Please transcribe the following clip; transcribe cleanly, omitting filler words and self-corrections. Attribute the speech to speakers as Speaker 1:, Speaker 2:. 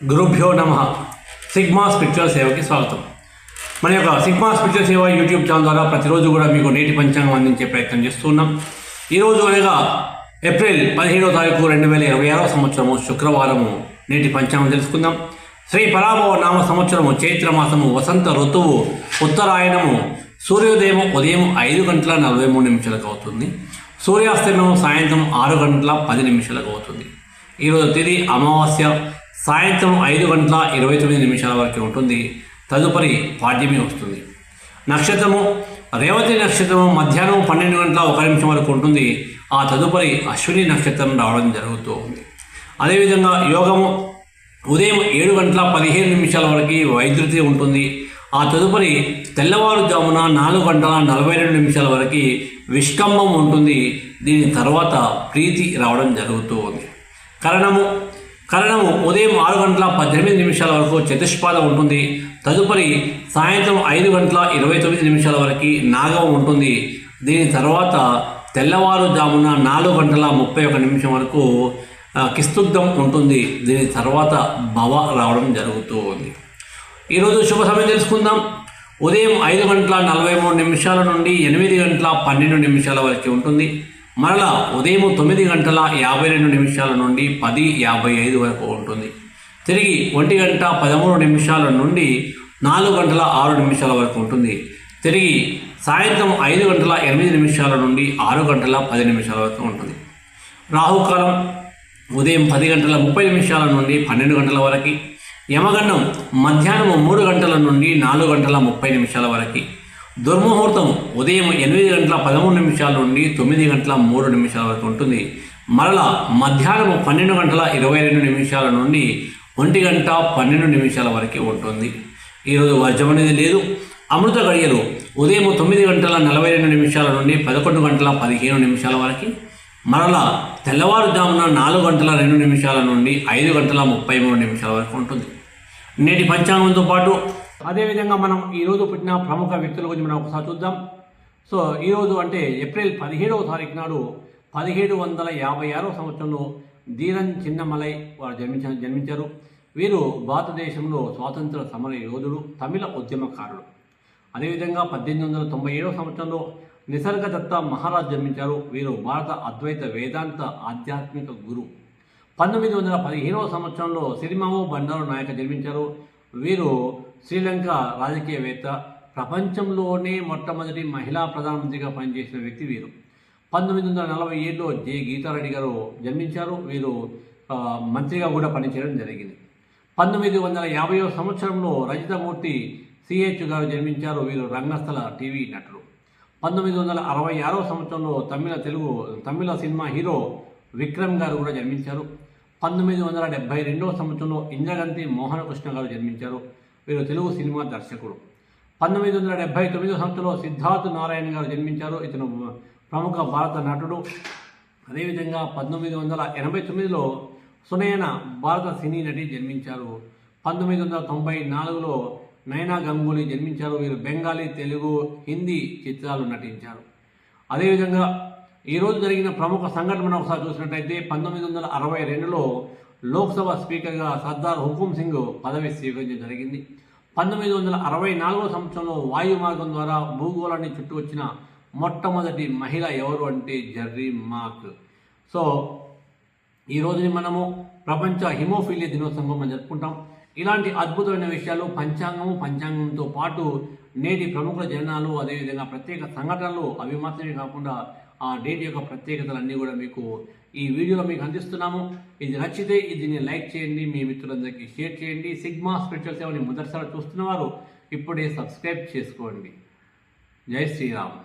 Speaker 1: గురుభ్యో నమః. Sigma spiritual సేవకి స్వాగతం. మన యొక్క సిగ్మా స్పిరిచువల్ సేవ యూట్యూబ్ ఛానల్ ద్వారా ప్రతిరోజు కూడా మీకు నేటి పంచాంగం అందించే ప్రయత్నం చేస్తున్నాం. ఈరోజు అనగా ఏప్రిల్ 17వ తారీఖు 2026 సంవత్సరము శుక్రవారము నేటి పంచాంగం తెలుసుకుందాం. శ్రీ పరాభవ నామ సంవత్సరము చైత్రమాసము వసంత ఋతువు ఉత్తరాయణము. సూర్యోదయం ఉదయం 5:43 అవుతుంది. సూర్యాస్తమయం సాయంత్రం 6:10 అవుతుంది. ఈరోజు తిథి అమావాస్య సాయంత్రం 5:29 వరకు ఉంటుంది. తదుపరి పాడ్యమి వస్తుంది. నక్షత్రము రేవతి నక్షత్రము మధ్యాహ్నం 12:01 వరకు ఉంటుంది. ఆ తదుపరి అశ్విని నక్షత్రం రావడం జరుగుతూ ఉంది. అదేవిధంగా యోగము ఉదయం 7:15 వరకు వైద్యుతి ఉంటుంది. ఆ తదుపరి తెల్లవారుజామున 4:42 వరకు విష్కంభం ఉంటుంది. దీని తర్వాత ప్రీతి రావడం జరుగుతూ ఉంది. కరణము ఉదయం 6:18 వరకు చతుష్పాదం ఉంటుంది. తదుపరి సాయంత్రం 5:29 వరకు నాగం ఉంటుంది. దీని తర్వాత తెల్లవారుజామున 4:31 వరకు కిస్తుగ్ధం ఉంటుంది. దీని తర్వాత భవ రావడం జరుగుతూ ఉంది. ఈరోజు శుభ సమయం తెలుసుకుందాం. ఉదయం 5:43 నుండి 8:12 వరకు ఉంటుంది. మరలా ఉదయం 9:52 నుండి 10:55 వరకు ఉంటుంది. తిరిగి 1:13 నుండి 4:06 వరకు ఉంటుంది. తిరిగి సాయంత్రం 5:08 నుండి 6:10 వరకు ఉంటుంది. రాహుకాలం ఉదయం 10:30 నుండి 12 వరకు. యమగండం మధ్యాహ్నం 3 నుండి 4:30 వరకు. దుర్ముహూర్తం ఉదయం 8:13 నుండి 9:03 వరకు ఉంటుంది. మరలా మధ్యాహ్నం 12:22 నుండి 1:12 వరకు ఉంటుంది. ఈరోజు వర్జం అనేది లేదు. అమృత గడియలు ఉదయం 9:42 నుండి 11:15 వరకు. మరలా తెల్లవారుజామున 4:02 నుండి 5:33 వరకు ఉంటుంది. నేటి పంచాంగంతో పాటు అదేవిధంగా మనం ఈరోజు పుట్టిన ప్రముఖ వ్యక్తుల గురించి మనం ఒకసారి చూద్దాం. సో ఈరోజు అంటే ఏప్రిల్ 17వ తారీఖు నాడు 1756 సంవత్సరంలో ధీరన్ చిన్నమలై వారు జన్మించారు. వీరు భారతదేశంలో స్వాతంత్ర సమర యోధుడు, తమిళ ఉద్యమకారుడు. అదేవిధంగా 1897 సంవత్సరంలో నిసర్గదత్త మహారాజ్ జన్మించారు. వీరు భారత అద్వైత వేదాంత ఆధ్యాత్మిక గురు. 1915 సంవత్సరంలో సిరిమావో బండారు నాయక జన్మించారు. వీరు శ్రీలంక రాజకీయవేత్త. ప్రపంచంలోనే మొట్టమొదటి మహిళా ప్రధానమంత్రిగా పనిచేసిన వ్యక్తి వీరు. 1947లో జె గీతారెడ్డి గారు జన్మించారు. వీరు మంత్రిగా కూడా పనిచేయడం జరిగింది. 1950 సంవత్సరంలో రజితమూర్తి సిహెచ్ గారు జన్మించారు. వీరు రంగస్థల టీవీ నటులు. 1966 సంవత్సరంలో తమిళ సినిమా హీరో విక్రమ్ గారు కూడా జన్మించారు. 1972 సంవత్సరంలో ఇంద్రగంతి మోహనకృష్ణ గారు జన్మించారు. వీరు తెలుగు సినిమా దర్శకుడు. 1979 సంవత్సరంలో సిద్ధార్థ్ నారాయణ గారు జన్మించారు. ఇతను ప్రముఖ భారత నటుడు. అదేవిధంగా 1989లో సునయన భారత సినీ నటి జన్మించారు. 1994లో నైనా గంగూలీ జన్మించారు. వీరు బెంగాలీ, తెలుగు, హిందీ చిత్రాలు నటించారు. అదేవిధంగా ఈరోజు జరిగిన ప్రముఖ సంఘటన మనం ఒకసారి చూసినట్టయితే 1962లో లోక్సభ స్పీకర్గా సర్దార్ హుకుమ్ సింగ్ పదవి స్వీకరించడం జరిగింది. 1964 సంవత్సరంలో వాయు మార్గం ద్వారా భూగోళాన్ని చుట్టూ వచ్చిన మొట్టమొదటి మహిళ ఎవరు అంటే జెర్రీ మాక్. సో ఈ రోజుని మనము ప్రపంచ హిమోఫీలియా దినోత్సవంగా మనం జరుపుకుంటాం. ఇలాంటి అద్భుతమైన విషయాలు పంచాంగంతో పాటు నేటి ప్రముఖుల జననాలు, అదేవిధంగా ప్రత్యేక సంఘటనలు అవి మాత్రమే కాకుండా ఆ డేట్ యొక్క ప్రత్యేకతలన్నీ కూడా మీకు ఈ వీడియోలో మీకు అందిస్తున్నాము. ఇది నచ్చితే దీన్ని లైక్ చేయండి, మీ మిత్రులందరికీ షేర్ చేయండి. సిగ్మా స్పిరిచువల్ సేవని మొదటిసారి చూస్తున్నవారు ఇప్పుడే సబ్స్క్రైబ్ చేసుకోండి. జై శ్రీరామ్.